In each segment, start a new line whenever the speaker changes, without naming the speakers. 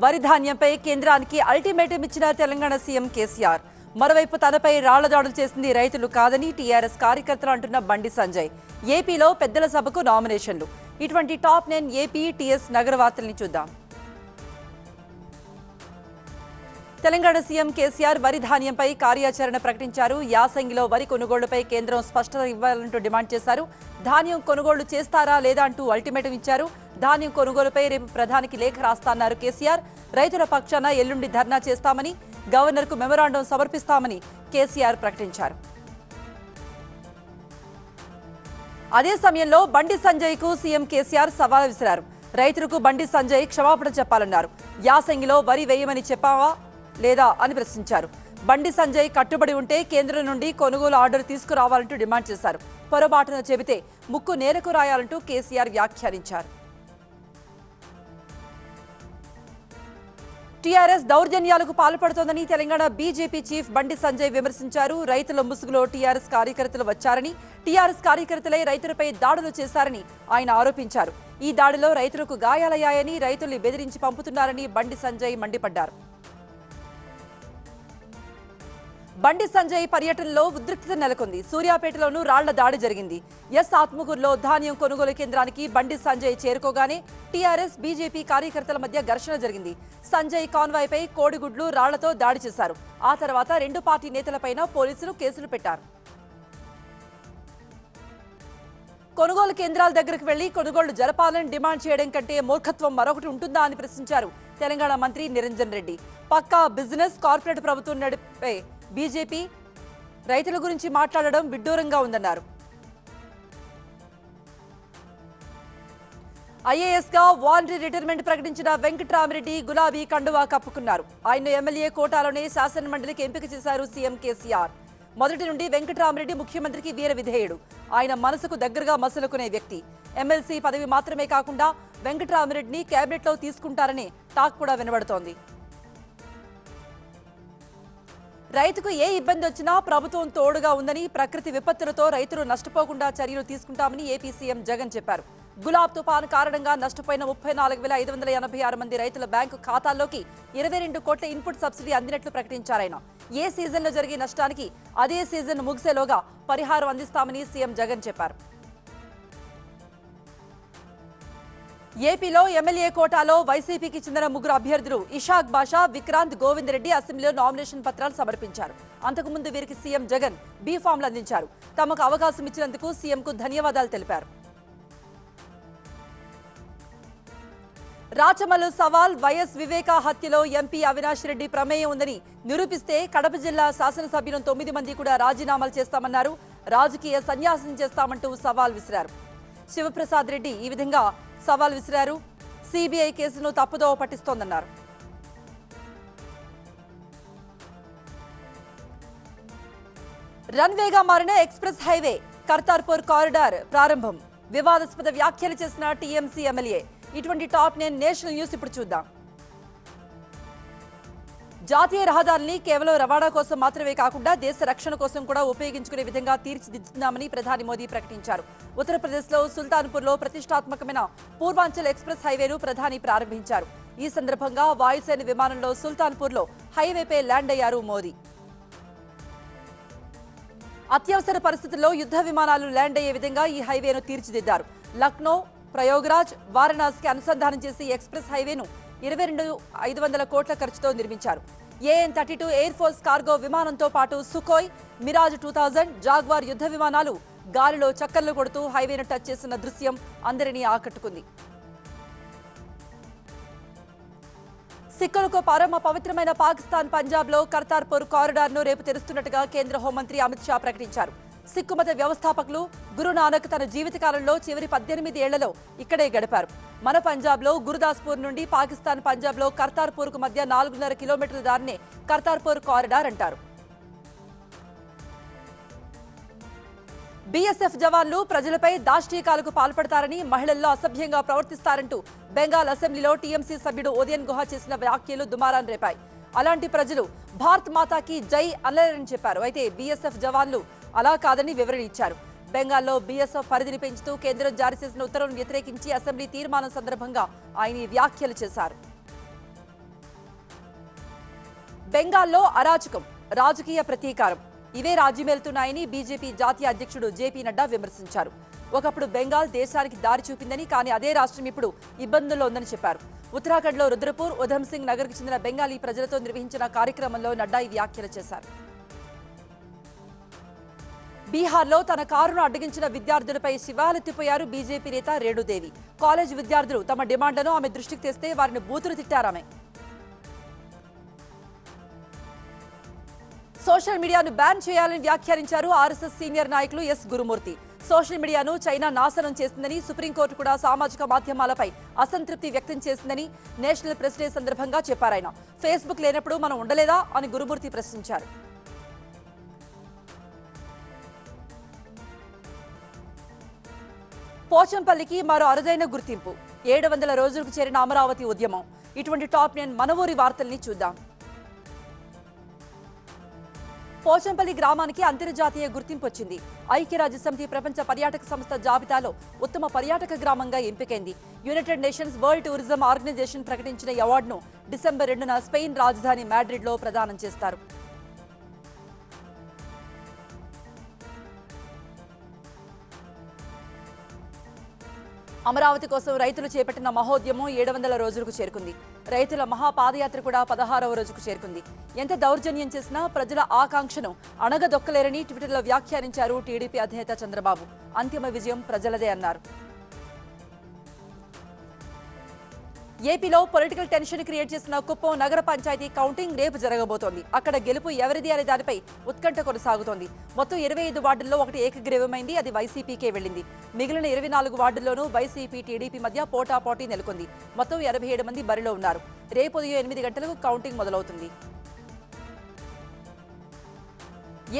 వరి ధాన్యంపై కేంద్రానికి అల్టిమేటం ఇచ్చిన తెలంగాణ సీఎం కేసీఆర్. మరోవైపు తనపై రాళ్ల దాడులు చేసింది రైతులు కాదని టీఆర్ఎస్ కార్యకర్తలు అంటున్న బండి సంజయ్. ఏపీలో పెద్దల సభకు నామినేషన్లు. ఇటువంటి టాప్ 9 ఏపీ టీఎస్ నగర వార్తల్ని చూద్దాం. తెలంగాణ సీఎం కేసీఆర్ వరి ధాన్యంపై కార్యాచరణ ప్రకటించారు. యాసంగిలో వరి కొనుగోళ్లపై కేంద్రం స్పష్టత ఇవ్వాలంటూ డిమాండ్ చేశారు. ధాన్యం కొనుగోళ్లు చేస్తారా లేదా అంటూ అల్టిమేటం ఇచ్చారు. ధాన్యం కొనుగోలుపై రేపు ప్రధానికి లేఖ రాస్తాన్నారు కేసీఆర్. రైతుల పక్షాన ఎల్లుండి ధర్నా చేస్తామని, గవర్నర్కు మెమొరాండం సమర్పిస్తామని కేసీఆర్ ప్రకటించారు. అదే సమయంలో బండి సంజయ్కు సీఎం కేసీఆర్ సవాల్ విసిరారు. రైతులకు బండి సంజయ్ క్షమాపణ చెప్పాలన్నారు. యాసంగిలో వరి వేయమని చెప్పావా లేదా అని ప్రశ్నించారు. బండి సంజయ్ కట్టుబడి ఉంటే కేంద్రం నుండి కొనుగోలు ఆర్డర్ తీసుకురావాలంటూ డిమాండ్ చేశారు. పొరపాటున చెబితే ముక్కు నేలకు రాయాలంటూ కేసీఆర్ వ్యాఖ్యానించారు. TRS దౌర్జన్యాలకు పాల్పడుతోందని Telangana BJP chief Bandi Sanjay విమర్శించారు. రైతుల ముసుగులో టీఆర్ఎస్ కార్యకర్తలు వచ్చారని, టీఆర్ఎస్ కార్యకర్తలే రైతులపై దాడులు చేశారని ఆయన ఆరోపించారు. ఈ దాడిలో రైతులకు గాయాలయ్యాయని, రైతుల్ని బెదిరించి పంపుతున్నారని బండి సంజయ్ మండిపడ్డారు. బండి సంజయ్ పర్యటనలో ఉద్రిక్తత నెలకొంది. సూర్యాపేటలోనూ రాళ్ల దాడి జరిగింది. ఆత్మకూరులో ధాన్యం కొనుగోలు కేంద్రానికి బండి సంజయ్ చేరుకోగానే టీఆర్ఎస్ బీజేపీ కార్యకర్తల మధ్య ఘర్షణ జరిగింది. సంజయ్ కాన్వాయ్పై కోడిగుడ్లు, రాళ్లతో దాడి చేశారు. ఆ తర్వాత రెండు పార్టీ నేతలపైన పోలీసులు కేసులు పెట్టారు. కొనుగోలు కేంద్రాల దగ్గరకు వెళ్లి కొనుగోళ్లు జరపాలని డిమాండ్ చేయడం కంటే మూర్ఖత్వం మరొకటి ఉంటుందా అని ప్రశ్నించారు తెలంగాణ మంత్రి నిరంజన్ రెడ్డి. పక్కా బిజినెస్ కార్పొరేట్ ప్రభుత్వం నడిపే బీజేపీ రైతుల గురించి మాట్లాడడం విడ్డూరంగా ఉందన్నారు. ఐఏఎస్ గా వాలంటరీ రిటైర్మెంట్ ప్రకటించిన వెంకట్రామరెడ్డి గులాబీ కండువా కప్పుకున్నారు. ఆయన ఎమ్మెల్యే కోటాలోనే శాసన మండలికి ఎంపిక చేశారు సీఎం కేసీఆర్. మొదటి నుండి వెంకట్రామరెడ్డి ముఖ్యమంత్రికి వీర విధేయుడు. ఆయన మనసుకు దగ్గరగా మసలుకునే వ్యక్తి. ఎమ్మెల్సీ పదవి మాత్రమే కాకుండా వెంకట్రామరెడ్డిని కేబినెట్లో తీసుకుంటారనే టాక్ కూడా వినబడుతోంది. రైతుకు ఏ ఇబ్బంది వచ్చినా ప్రభుత్వం తోడుగా ఉందని, ప్రకృతి విపత్తులతో రైతులు నష్టపోకుండా చర్యలు తీసుకుంటామని ఏపీ సీఎం జగన్ చెప్పారు. గులాబ్ తుపాను కారణంగా నష్టపోయిన 34,586 మంది రైతుల బ్యాంకు ఖాతాల్లోకి 22 కోట్ల ఇన్పుట్ సబ్సిడీ అందినట్లు ప్రకటించారాయన. ఏ సీజన్లో జరిగే నష్టానికి అదే సీజన్ ముగిసేలోగా పరిహారం అందిస్తామని సీఎం జగన్ చెప్పారు. ఏపీలో ఎమ్మెల్యే కోటాలో వైసీపీకి చెందిన ముగ్గురు అభ్యర్థులు ఇషాక్ బాషా, విక్రాంత్ గోవింద్ రెడ్డి అసెంబ్లీలో నామినేషన్ పత్రాలు సమర్పించారు. అంతకుముందు వీరికి సీఎం జగన్ బీ ఫామ్లు అందించారు. తమకు అవకాశం ఇచ్చినందుకు సీఎంకు ధన్యవాదాలు తెలిపారు. రాచమల్లు సవాల్, వైఎస్ వివేక హత్యలో ఎంపీ అవినాష్ రెడ్డి ప్రమేయం ఉందని నిరూపిస్తే కడప జిల్లా శాసనసభ్యులు 9 మంది కూడా రాజీనామాలు చేస్తామన్నారు. రాజకీయ సన్యాసం చేస్తామంటూ సవాల్ విసిరారు. శివప్రసాద్ రెడ్డి ఈ విధంగా సవాల్ విసిరారు. సిబిఐ కేసును తప్పుదోవ పట్టిస్తోందన్నారు. రన్వేగా మారిన ఎక్స్ప్రెస్ హైవే కర్తార్పూర్ కారిడార్ ప్రారంభం. వివాదాస్పద వ్యాఖ్యలు చేసిన టీఎంసీ ఎమ్మెల్యే. ఇటువంటి టాప్ 9 నేషనల్ న్యూస్ ఇప్పుడు చూద్దాం. జాతీయ రహదారుల్ని కేవలం రవాణా కోసం మాత్రమే కాకుండా దేశ రక్షణ కోసం కూడా ఉపయోగించుకునే విధంగా తీర్చిదిద్దుతున్నామని ప్రధాని మోదీ ప్రకటించారు. ఉత్తరప్రదేశ్లో సుల్తాన్పూర్లో ప్రతిష్టాత్మకమైన పూర్వాంచల్ ఎక్స్ప్రెస్ హైవేను ప్రధాని ప్రారంభించారు. ఈ సందర్భంగా వాయుసేన విమానంలో సుల్తాన్పూర్లో హైవేపై ల్యాండ్ అయ్యారు మోదీ. అత్యవసర పరిస్థితుల్లో యుద్ధ విమానాలు ల్యాండ్ అయ్యే విధంగా ఈ హైవేను తీర్చిదిద్దారు. లక్నో, ప్రయోగరాజ్, వారణాసికి అనుసంధానం చేసి ఎక్స్ప్రెస్ హైవేను 22,500 కోట్ల ఖర్చుతో నిర్మించారు. AN-32 ఎయిర్ ఫోర్స్ కార్గో విమానంతో పాటు సుఖోయ్, మిరాజ్ 2000, జాగ్వార్ యుద్ధ విమానాలు గాలిలో చక్కర్లు కొడుతూ హైవేను టచ్ చేసిన దృశ్యం అందరినీ ఆకట్టుకుంది. సిక్కులకు పరమ పవిత్రమైన పాకిస్తాన్ పంజాబ్లో కర్తార్పూర్ కారిడార్ను రేపు తెరుస్తున్నట్టుగా కేంద్ర హోంమంత్రి అమిత్ షా ప్రకటించారు. సిక్కు మత వ్యవస్థాపకులు గురునానక్ తన జీవితకాలంలో చివరి 18 ఏళ్లలో ఇక్కడే గడిపారు. మన పంజాబ్లో గురుదాస్పూర్ నుండి పాకిస్తాన్ పంజాబ్లో కర్తార్పూర్కు మధ్య 4.5 కిలోమీటర్ల దారినే కర్తార్పూర్ కారిడార్ అంటారు. బీఎస్ఎఫ్ జవాన్లు ప్రజలపై దాష్టీకాలకు పాల్పడతారని, మహిళల్లో అసభ్యంగా ప్రవర్తిస్తారంటూ బెంగాల్ అసెంబ్లీలో టీఎంసీ సభ్యుడు ఉదయన్ గుహ చేసిన వ్యాఖ్యలు దుమారాన్ని రేపాయి. అలాంటి ప్రజలు భారత్ మాతాకి జై అనలేరని చెప్పారు. అయితే బీఎస్ఎఫ్ జవాన్లు అలా కాదని వివరణ ఇచ్చారు. బెంగాల్లో బీఎస్ఎఫ్ పరిధిని పెంచుతూ కేంద్రం జారీ చేసిన ఉత్తర్వులను వ్యతిరేకించి అసెంబ్లీ తీర్మానం సందర్భంగా ఆయన వ్యాఖ్యలు చేశారు. బెంగాల్లో అరాచకం, రాజకీయ ప్రతీకారం ఇవే రాజ్యమేలుతున్నాయని బీజేపీ జాతీయ అధ్యక్షుడు జేపీ నడ్డా విమర్శించారు. ఒకప్పుడు బెంగాల్ దేశానికి దారి చూపిందని, కానీ అదే రాష్ట్రం ఇప్పుడు ఇబ్బందుల్లో ఉందని చెప్పారు. ఉత్తరాఖండ్లో రుద్రపూర్, ఉధమ్ సింగ్ నగర్కు చెందిన బెంగాలీ ప్రజలతో నిర్వహించిన కార్యక్రమంలో నడ్డా ఈ వ్యాఖ్యలు చేశారు. బీహార్లో తన కారును అడ్డగించిన విద్యార్థులపై శివాలెత్తిపోయారు బీజేపీ నేత రేణుదేవి. కాలేజ్ విద్యార్థులు తమ డిమాండ్లను ఆమె దృష్టికి తెస్తే వారిని బూతులు తిట్టారామె. సోషల్ మీడియాను బ్యాన్ చేయాలని వ్యాఖ్యానించారు ఆర్ఎస్ఎస్ సీనియర్ నాయకులు ఎస్ గురుమూర్తి. సోషల్ మీడియాను చైనా నాశనం చేసిందని, సుప్రీంకోర్టు కూడా సామాజిక మాధ్యమాలపై అసంతృప్తి వ్యక్తం చేసిందని నేషనల్ ప్రెస్ డే సందర్భంగా చెప్పారాయన. ఫేస్బుక్ లేనప్పుడు మనం ఉండలేదా అని గురుమూర్తి ప్రశ్నించారు. పోచంపల్లికి మరో అరుదైన గుర్తింపు. 700 రోజులకు చేరిన అమరావతి ఉద్యమం. ఇటువంటి టాప్ 10 మన ఊరి వార్తల్ని చూద్దాం. పోచంపల్లి గ్రామానికి అంతర్జాతీయ గుర్తింపు వచ్చింది. ఐక్యరాజ్యసమితి ప్రపంచ పర్యాటక సంస్థ జాబితాలో ఉత్తమ పర్యాటక గ్రామంగా ఎంపికైంది. United Nations World Tourism Organization ప్రకటించిన ఈ అవార్డును డిసెంబర్ 2న స్పెయిన్ రాజధాని మాడ్రిడ్లో ప్రదానం చేస్తారు. అమరావతి కోసం రైతులు చేపట్టిన మహోద్యమం 700 రోజులకు చేరుకుంది. రైతుల మహాపాదయాత్ర కూడా 16వ రోజుకు చేరుకుంది. ఎంత దౌర్జన్యం చేసినా ప్రజల ఆకాంక్షను అణగదొక్కలేరని ట్విట్టర్లో వ్యాఖ్యానించారు టీడీపీ అధినేత చంద్రబాబు. అంతిమ విజయం ప్రజలదే అన్నారు. ఏపీలో పొలిటికల్ టెన్షన్ క్రియేట్ చేసిన కుప్పం నగర పంచాయతీ కౌంటింగ్ రేపు జరగబోతోంది. అక్కడ గెలుపు ఎవరిది అనే దానిపై ఉత్కంఠ కొనసాగుతోంది. మొత్తం 25 వార్డుల్లో ఒకటి ఏకగ్రీవమైంది, అది వైసీపీకే వెళ్లింది. మిగిలిన 24 వార్డుల్లోనూ వైసీపీ టీడీపీ మధ్య పోటాపోటీ నెలకొంది. మొత్తం 87 మంది బరిలో ఉన్నారు. రేపు ఉదయం 8 గంటలకు కౌంటింగ్ మొదలవుతుంది.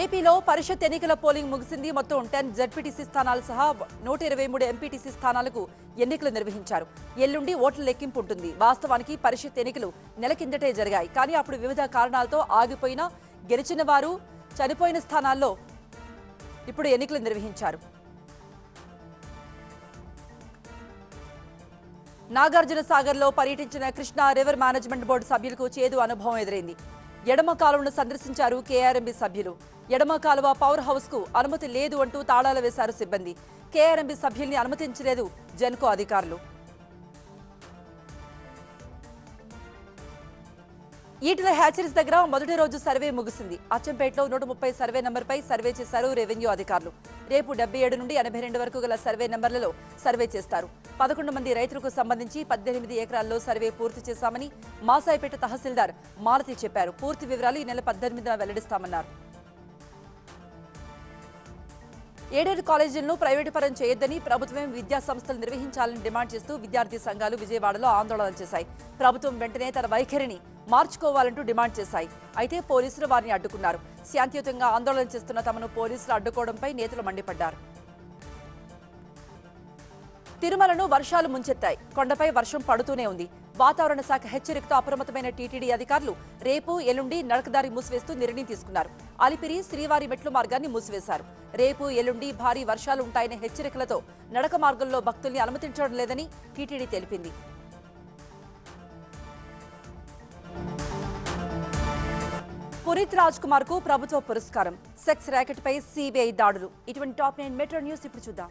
ఏపీలో పరిషత్ ఎన్నికల పోలింగ్ ముగిసింది. మొత్తం 10 జడ్పీటీసీ స్థానాలు సహా 123 ఎంపీటీసీ స్థానాలకు ఎన్నికలు నిర్వహించారు. ఎల్లుండి ఓట్ల లెక్కింపు ఉంటుంది. వాస్తవానికి పరిషత్ ఎన్నికలు నెల కిందటే జరిగాయి. కానీ అప్పుడు వివిధ కారణాలతో ఆగిపోయినా గెలిచిన వారు చనిపోయిన స్థానాల్లో ఇప్పుడు ఎన్నికలు నిర్వహించారు. నాగార్జున సాగర్లో పర్యటించిన కృష్ణా రివర్ మేనేజ్మెంట్ బోర్డు సభ్యులకు చేదు అనుభవం ఎదురైంది. ఎడమ కాలువను సందర్శించారు కేఆర్ఎంబీ సభ్యులు. ఎడమ కాలువ పవర్ హౌస్ కు అనుమతి లేదు అంటూ తాళాలు వేశారు సిబ్బంది. కేఆర్ఎంబీ సభ్యుల్ని అనుమతించలేదు జెన్కో అధికారులు. ఈటల హ్యాచరీస్ దగ్గర మొదటి రోజు సర్వే ముగిసింది. అచ్చంపేటలో 130 సర్వే నెంబర్పై సర్వే చేశారు రెవెన్యూ అధికారులు. రేపు 77 నుండి 82 వరకు గల సర్వే నెంబర్లలో సర్వే చేస్తారు. 11 మంది రైతులకు సంబంధించి 18 ఎకరాల్లో సర్వే పూర్తి చేశామని మాసాయిపేట తహసీల్దార్ మాలతి చెప్పారు. పూర్తి వివరాలు ఈ నెల 18న వెల్లడిస్తామన్నారు. ఏడేడు కాలేజీలను ప్రైవేటు పరం చేయొద్దని, ప్రభుత్వమే విద్యా సంస్థలు నిర్వహించాలని డిమాండ్ చేస్తూ విద్యార్థి సంఘాలు విజయవాడలో ఆందోళన చేశాయి. ప్రభుత్వం వెంటనే తన వైఖరిని మార్చుకోవాలంటూ డిమాండ్ చేశాయి. అయితే పోలీసులు వారిని అడ్డుకున్నారు. శాంతియుతంగా ఆందోళన చేస్తున్న తమను పోలీసులు అడ్డుకోవడంపై నేతలు మండిపడ్డారు. తిరుమలను వర్షాలు ముంచెత్తాయి. కొండపై వర్షం పడుతూనే ఉంది. వాతావరణ శాఖ హెచ్చరికతో అప్రమత్తమైన టీటీడీ అధికారులు రేపు ఎల్లుండి నడకదారి మూసివేస్తూ నిర్ణయం తీసుకున్నారు. అలిపిరి శ్రీవారి మెట్లు మార్గాన్ని మూసివేశారు. రేపు ఎల్లుండి భారీ వర్షాలు ఉంటాయనే హెచ్చరికలతో నడక మార్గంలో భక్తుల్ని అనుమతించడం లేదని టీటీడీ తెలిపింది. పునీత్ రాజ్ కుమార్ కు ప్రభుత్వ పురస్కారం. సెక్స్ ర్యాకెట్ పై సిబిఐ దాడులు. ఇటువంటి టాప్ 9 మెట్రో న్యూస్ ఇప్పుడు చూద్దాం.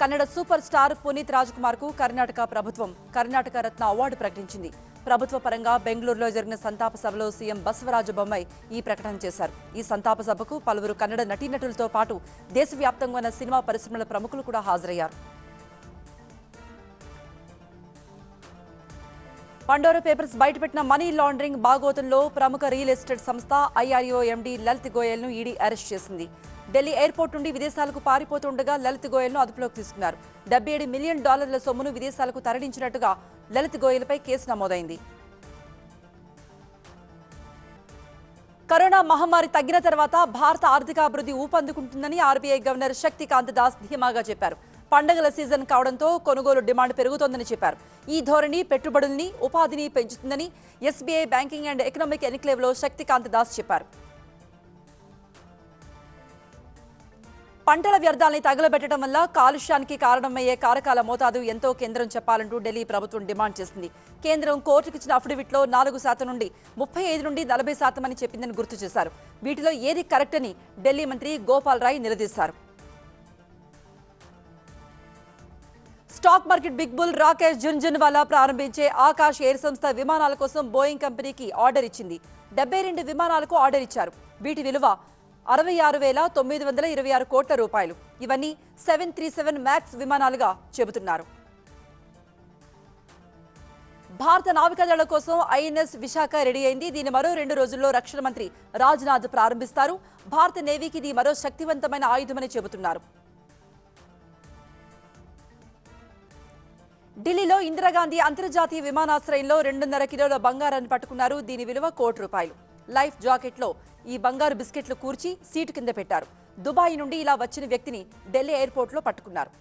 కన్నడ సూపర్ స్టార్ పునీత్ రాజ్ కుమార్ కు కర్ణాటక ప్రభుత్వం కర్ణాటక రత్న అవార్డు ప్రకటించింది. ప్రభుత్వ పరంగా బెంగళూరులో జరిగిన సంతాప సభలో సీఎం బసవరాజ బొమ్మాయి ఈ ప్రకటన చేశారు. ఈ సంతాప సభకు పలువురు కన్నడ నటీనటులతో పాటు దేశవ్యాప్తంగా ఉన్న సినిమా పరిశ్రమల ప్రముఖులు కూడా హాజరయ్యారు. పండోరా పేపర్స్ బయటపెట్టిన మనీ లాండరింగ్ బాగోతంలో ప్రముఖ రియల్ ఎస్టేట్ సంస్థ ఐఆర్ఓ ఎండీ లలిత్ గోయల్ ను ఈడీ అరెస్ట్ చేసింది. ఢిల్లీ ఎయిర్పోర్ట్ నుండి విదేశాలకు పారిపోతుండగా లలిత్ గోయల్ ను అదుపులోకి తీసుకున్నారు. $77 మిలియన్ సొమ్మును విదేశాలకు తరలించినట్టుగా లలిత్ గోయల్ పై కేసు నమోదైంది. కరోనా మహమ్మారి తగ్గిన తర్వాత భారత ఆర్థికాభివృద్ధి ఊపందుకుంటుందని ఆర్బీఐ గవర్నర్ శక్తికాంత దాస్ ధీమాగా చెప్పారు. పండుగల సీజన్ కావడంతో కొనుగోలు డిమాండ్ పెరుగుతోందని చెప్పారు. ఈ ధోరణి పెట్టుబడుల్ని, ఉపాధిని పెంచుతుందని ఎస్బీఐ బ్యాంకింగ్ అండ్ ఎకనామిక్ ఎన్క్లేవ్లో శక్తికాంత దాస్ చెప్పారు. పంటల వ్యర్థాలని తగలబెట్టడం వల్ల కాలుష్యానికి కారణమయ్యే కారకాల మోతాదు ఎంతో కేంద్రం చెప్పాలంటూ ఢిల్లీ ప్రభుత్వం డిమాండ్ చేసింది. కేంద్రం కోర్టుకు ఇచ్చిన అఫిడవిట్లో 4% నుండి 35 నుండి 40% అని చెప్పిందని గుర్తు చేశారు. వీటిలో ఏది కరెక్ట్ అని ఢిల్లీ మంత్రి గోపాల్ రాయ్ నిలదీశారు. Stock market big bull Rakesh Jhunjhunwala ప్రారంభించే ఆకాశ్ ఎయిర్ సంస్థ విమానాల కోసం బోయింగ్ కంపెనీకి ఆర్డర్ ఇచ్చింది. 72 విమానాలకు ఆర్డర్ ఇచ్చారు. వీటి విలువ 66,926 కోట్ల రూపాయలు. ఇవన్నీ 737 మ్యాక్స్ విమానాలుగా చెబుతున్నారు. భారత నావికాదళ కోసం ఐఎన్ఎస్ విశాఖ రెడీ అయింది. దీన్ని మరో 2 రోజుల్లో రక్షణ మంత్రి రాజ్నాథ్ ప్రారంభిస్తారు. భారత నేవీకి ఇది మరో శక్తివంతమైన ఆయుధమని చెబుతున్నారు. ఢిల్లీలో ఇందిరాగాంధీ అంతర్జాతీయ విమానాశ్రయంలో 2.5 కిలోల బంగారాన్ని పట్టుకున్నారు. దీని విలువ ₹1,00,00,000. లైఫ్ జాకెట్లో ఈ బంగారు బిస్కెట్లు కూర్చి సీటు కింద పెట్టారు. దుబాయ్ నుండి ఇలా వచ్చిన వ్యక్తిని ఢిల్లీ ఎయిర్పోర్ట్లో పట్టుకున్నారు.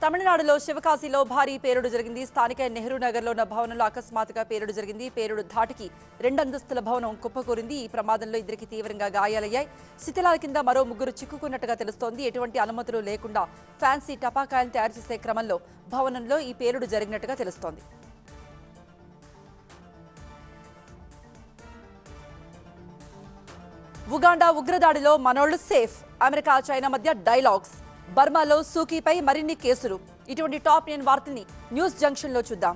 తమిళనాడులో శివకాశిలో భారీ పేలుడు జరిగింది. స్థానిక నెహ్రూ నగర్లో ఉన్న భవనంలో అకస్మాత్తుగా పేలుడు జరిగింది. పేలుడు ధాటికి 2 అంతస్తుల భవనం కుప్పకూరింది. ఈ ప్రమాదంలో ఇద్దరికి తీవ్రంగా గాయాలయ్యాయి. శిథిలాల కింద మరో 3 చిక్కుకున్నట్టుగా తెలుస్తోంది. ఎటువంటి అనుమతులు లేకుండా ఫ్యాన్సీ టపాకాయలు తయారు చేసే క్రమంలో భవనంలో ఈ పేలుడు జరిగినట్టుగా తెలుస్తోంది. ఉగాండా ఉగ్రదాడిలో మనోళ్లు సేఫ్. అమెరికా చైనా మధ్య డైలాగ్స్. బర్మాలో సూకీపై మరిన్ని కేసులు. ఇటువంటి టాప్ 9 వార్తల్ని న్యూస్ జంక్షన్లో చూద్దాం.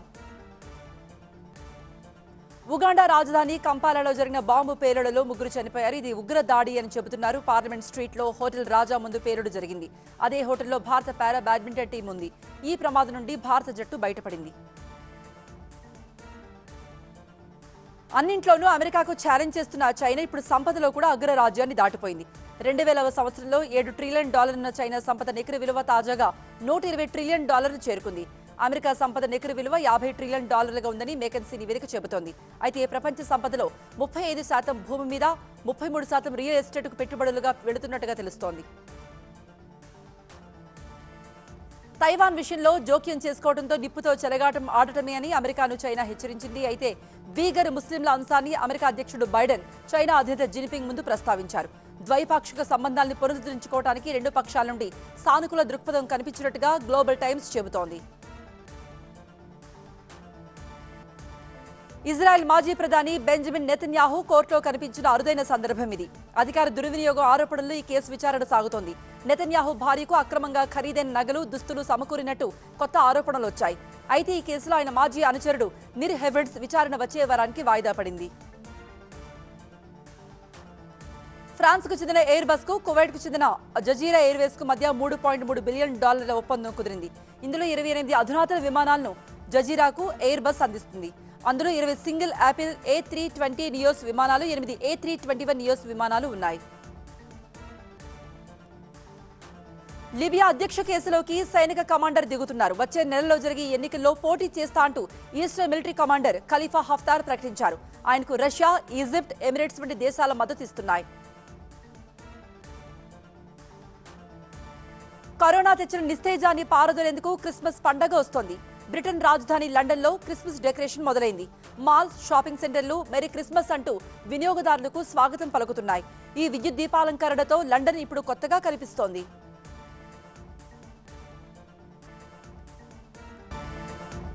ఉగాండా రాజధాని కంపాలాలో జరిగిన బాంబు పేలుడులో 3 చనిపోయారు. ఇది ఉగ్ర దాడి అని చెబుతున్నారు. పార్లమెంట్ స్ట్రీట్లో హోటల్ రాజా ముందు పేలుడు జరిగింది. అదే హోటల్లో భారత పారా బ్యాడ్మింటన్ టీం ఉంది. ఈ ప్రమాదం నుండి భారత జట్టు బయటపడింది. అన్నింట్లోనూ అమెరికాకు ఛాలెంజ్ చేస్తున్న చైనా ఇప్పుడు సంపదలో కూడా అగ్రరాజ్యాన్ని దాటిపోయింది. 2000వ సంవత్సరంలో $7 ట్రిలియన్ ఉన్న చైనా సంపద నికర విలువ తాజాగా $120 ట్రిలియన్ చేరుకుంది. అమెరికా సంపద నికర విలువ $50 ట్రిలియన్ ఉందని మెకెన్సీ నివేదిక చెబుతోంది. అయితే ప్రపంచ సంపదలో 35% భూమి మీద, 33% రియల్ ఎస్టేట్కు పెట్టుబడులుగా వెళుతున్నట్టుగా తెలుస్తోంది. తైవాన్ విషయంలో జోక్యం చేసుకోవడంతో నిప్పుతో చెలగాటం ఆడటమే అని అమెరికాను చైనా హెచ్చరించింది. అయితే వీగర్ ముస్లింల అంశాన్ని అమెరికా అధ్యక్షుడు బైడెన్ చైనా అధినేత జిన్పింగ్ ముందు ప్రస్తావించారు. ద్వైపాక్షిక సంబంధాలను పునరుద్ధరించుకోవడానికి 2 పక్షాల నుండి సానుకూల దృక్పథం కనిపించినట్టుగా గ్లోబల్ టైమ్స్ చెబుతోంది. ఇజ్రాయెల్ మాజీ ప్రధాని బెంజమిన్ నెతన్యాహు కోర్టులో కనిపించిన అరుదైన సందర్భం ఇది. అధికార దుర్వినియోగం ఆరోపణలు ఈ కేసు విచారణ సాగుతోంది. నెతన్యాహు భార్యకు అక్రమంగా ఖరీదైన నగలు, దుస్తులు సమకూరినట్టు కొత్త ఆరోపణలు వచ్చాయి. అయితే ఈ కేసులో ఆయన మాజీ అనుచరుడు నిర్ హెవెడ్స్ విచారణ వచ్చే వారానికి వాయిదా పడింది. ఫ్రాన్స్కు చెందిన ఎయిర్ బస్ కు కువైట్కు చెందిన జజీరా ఎయిర్వేస్ కు మధ్య $3.3 బిలియన్ ఒప్పందం కుదిరింది. ఇందులో 28 అధునాతన విమానాలను జజీరాకు ఎయిర్ బస్ అందిస్తుంది. అందులో 20 సింగిల్ యాపిల్ A320 నియోస్ విమానాలు, 8 A321 నియోస్ విమానాలు ఉన్నాయి. లిబియా అధ్యక్ష కేసులోకి సైనిక కమాండర్ దిగుతున్నారు. వచ్చే నెలలో జరిగే ఎన్నికల్లో పోటీ చేస్తా అంటూ eastern military commander Khalifa Haftar ప్రకటించారు. ఆయనకు రష్యా, ఈజిప్ట్, ఎమిరేట్స్ వంటి దేశాల మద్దతు ఇస్తున్నాయి. కరోనా తెచ్చిన నిస్తేజాన్ని పారదోలేందుకు క్రిస్మస్ పండగ వస్తోంది. బ్రిటన్ రాజధాని లండన్లో క్రిస్మస్ డెకరేషన్ మొదలైంది. మాల్స్, షాపింగ్ సెంటర్లు మెరీ క్రిస్మస్ అంటూ వినియోగదారులకు స్వాగతం పలుకుతున్నాయి. ఈ విద్యుత్ దీపాలంకరణతో లండన్ ఇప్పుడు కొత్తగా కనిపిస్తోంది.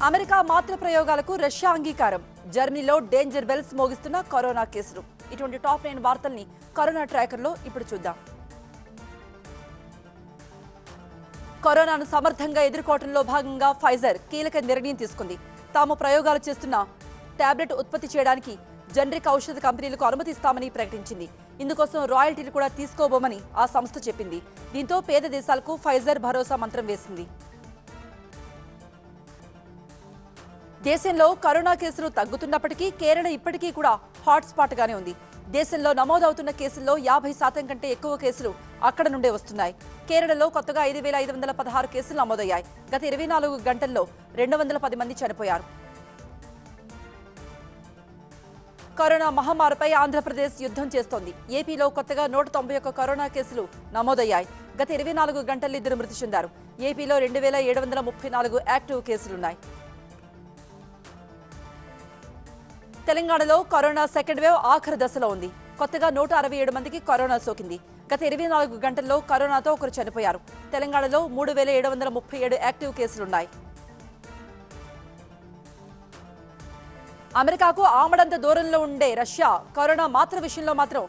అమెరికా మాతృ ప్రయోగాలకు రష్యా అంగీకారం. జర్మనీలో డేంజర్ బెల్స్ మోగిస్తున్న కరోనా కేసులు. ఇటువంటి టాప్ 9 వార్తల్ని కరోనా ట్రాకర్లో ఇప్పుడు చూద్దాం. కరోనాను సమర్థంగా ఎదుర్కోవడంలో భాగంగా ఫైజర్ కీలక నిర్ణయం తీసుకుంది. తాము ప్రయోగాలు చేస్తున్న టాబ్లెట్ ఉత్పత్తి చేయడానికి జనరిక్ ఔషధ కంపెనీలకు అనుమతిస్తామని ప్రకటించింది. ఇందుకోసం రాయల్టీలు కూడా తీసుకోబోమని ఆ సంస్థ చెప్పింది. దీంతో పేద దేశాలకు ఫైజర్ భరోసా మంత్రం వేసింది. దేశంలో కరోనా కేసులు తగ్గుతున్నప్పటికీ కేరళ ఇప్పటికీ కూడా హాట్స్పాట్ గానే ఉంది. దేశంలో నమోదవుతున్న కేసుల్లో 50% కంటే ఎక్కువ కేసులు అక్కడ నుండే వస్తున్నాయి. కేరళలో కొత్తగా 5,516 కేసులు నమోదయ్యాయి. గత 24 గంటల్లో 210 మంది చనిపోయారు. కరోనా మహమ్మారిపై ఆంధ్రప్రదేశ్ యుద్ధం చేస్తోంది. ఏపీలో కొత్తగా 191 కరోనా కేసులు నమోదయ్యాయి. గత 24 గంటల్లో 2 మృతి చెందారు. ఏపీలో 2,734 యాక్టివ్ కేసులున్నాయి. తెలంగాణలో కరోనా సెకండ్ వేవ్ ఆఖరి దశలో ఉంది. కొత్తగా 167 మందికి కరోనా సోకింది. గత 24 గంటల్లో కరోనాతో ఒకరు చనిపోయారు. తెలంగాణలో 3737 యాక్టివ్ కేసులున్నాయి. అమెరికాకు ఆమడంత దూరంలో ఉండే రష్యా కరోనా మాత్ర విషయంలో మాత్రం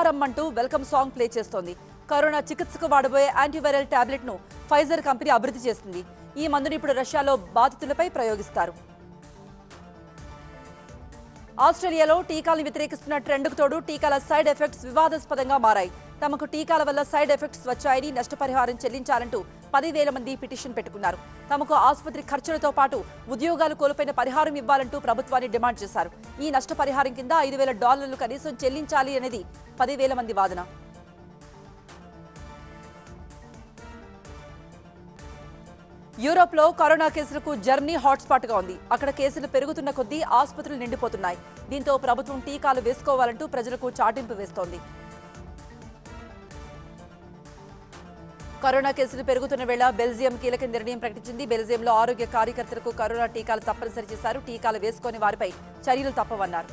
రమ్మంటూ వెల్కమ్ సాంగ్ ప్లే చేస్తోంది. కరోనా చికిత్సకు వాడబోయే యాంటీవైరల్ టాబ్లెట్ ను ఫైజర్ కంపెనీ అభివృద్ధి చేసింది. ఈ మందును ఇప్పుడు రష్యాలో బాధితులపై ప్రయోగిస్తారు. ఆస్ట్రేలియాలో టీకాలను వ్యతిరేకిస్తున్న ట్రెండ్కు తోడు టీకాల సైడ్ ఎఫెక్ట్స్ వివాదాస్పదంగా మారాయి. తమకు టీకాల వల్ల సైడ్ ఎఫెక్ట్స్ వచ్చాయని నష్టపరిహారం చెల్లించాలంటూ 10,000 మంది పిటిషన్ పెట్టుకున్నారు. తమకు ఆసుపత్రి ఖర్చులతో పాటు ఉద్యోగాలు కోల్పోయిన పరిహారం ఇవ్వాలంటూ ప్రభుత్వాన్ని డిమాండ్ చేశారు. ఈ నష్టపరిహారం కింద $5,000 కనీసం చెల్లించాలి అనేది 10,000 మంది వాదన. యూరోప్లో కరోనా కేసులకు జర్మనీ హాట్స్పాట్ గా ఉంది. అక్కడ కేసులు పెరుగుతున్న కొద్దీ ఆసుపత్రులు నిండిపోతున్నాయి. దీంతో ప్రభుత్వం టీకాలు వేసుకోవాలంటూ ప్రజలకు చాటింపు వేస్తోంది. కరోనా కేసులు పెరుగుతున్న వేళ బెల్జియం కీలక నిర్ణయం ప్రకటించింది. బెల్జియంలో ఆరోగ్య కార్యకర్తలకు కరోనా టీకాలు తప్పనిసరి చేశారు. టీకాలు వేసుకునే వారిపై చర్యలు తప్పవన్నారు.